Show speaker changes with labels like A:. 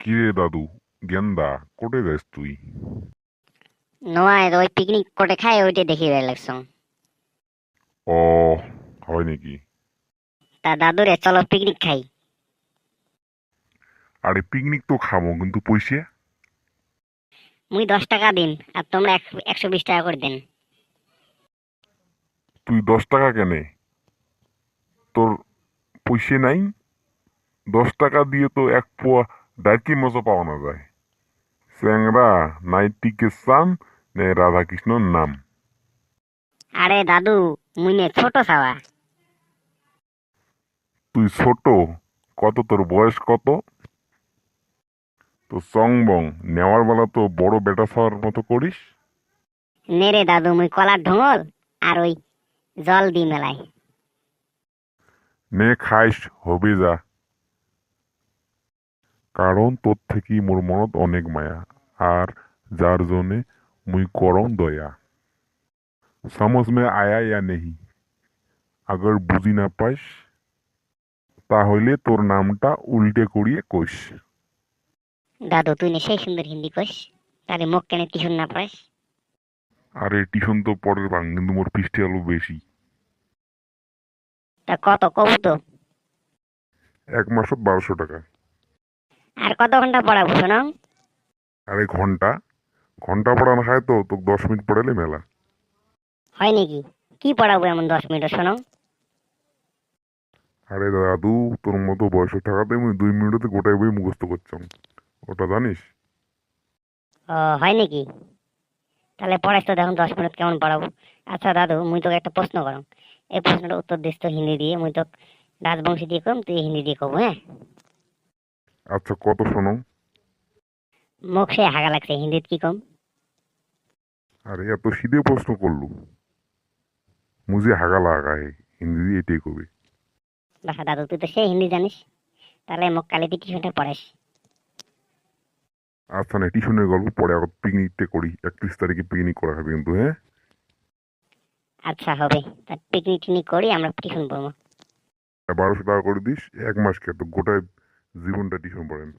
A: কিরে দাদু, গেন্দা, কোটে যাস তুই?
B: নয় ওই পিকনিক করে খায় ওইটা দেখি বের লাগছো।
A: ও, হয় নাকি?
B: তা দাদুরে চলো পিকনিক খাই।
A: আরে পিকনিক তো খাবো, কিন্তু পয়সা?
B: মুই 10 টাকা দিন আর তোমরা 120 টাকা করে দেন।
A: তুই 10 টাকা কেনে? তোর পয়সা নাই? 10 টাকা দিয়ে তো এক পোয়া ডাইকি মজা পাওয়ানো যায়। স্যাংরা, নাই টিকে চান, নাই রাধাকৃষ্ণর নাম।
B: আরে দাদু, মুই নে ছোট ছাওয়া।
A: তুই ছোট? কত তোর বয়স কত? তো চং বং, নেওয়ার বেলা তো বড় বেটা ছাওয়ার মতো করিস।
B: নে রে দাদু, মুই কলার ঢোঙল আর ওই জল দি মেলায়।
A: নে খাইস, হবে যা। কারণ তোর থাকি মোর মনত অনেক মায়া, আর যার জন্যে মুই করং দয়া। समझ में आया या नहीं? अगर বুঝি না পাইস তাহলে তোর নামটা উল্টে করিয়ে কইস।
B: দাদু তুই নে সেই সুন্দর হিন্দি কইস, তাহলে মুখ কেনে টিউশন না পাস।
A: আরে টিউশন তো পরের ভাঙ, কিন্তু মোর পৃষ্ঠে আলো বেশি।
B: তা কত কবু তো?
A: এক মাসত 1200 টাকা।
B: আর কত ঘন্টা পড়াবো শোনো?
A: আরে ঘন্টা, ঘন্টা পড়ানো খায় তো তোকে 10 মিনিট পড়ালে মেলা।
B: হয় নাকি? কি পড়াবো এমন 10 মিনিট শোনো?
A: আরে দাদু, তোর মতো বয়স থাকাতে আমি 2 মিনিটতে গোটাই বই মুখস্থ করছাম, ওটা জানিস?
B: ও, হয় নাকি? তাহলে পড়াইস তো দেখুন 10 মিনিট কেমন পড়াবো। আচ্ছা দাদু, মুই তোকে একটা প্রশ্ন করম। এই প্রশ্নটা উত্তর দিস তো হিন্দি দিয়ে। মুই তো রাজবংশী দিয়ে কম, তুই হিন্দি দিয়ে কব, হ্যাঁ?
A: আচ্ছা, কত শোনো।
B: মুখ সে হাগা লাগছে, হিন্দিত কি কম?
A: আরে এত সিধে প্রশ্ন করলু, মুঝে হাগা লাগা হে, হিন্দি দিয়ে এটাই কবি।
B: বাসা দাদু, তুই তো সেই হিন্দি জানিস। তাহলে মুখ কালি তুই টিউশনটা পড়াইস।
A: আচ্ছা না, টিউশনের গল্প পরে আবার পিকনিকটা করি, 31 তারিখে পিকনিক করা হবে কিন্তু, হ্যাঁ?
B: আচ্ছা হবে, তা পিকনিক টিকনিক করি, আমরা টিউশন পড়বো।
A: 1200 টাকা করে দিস, এক মাস খেয়ে তো গোটায় জীবনটা টিউশন পড়েন।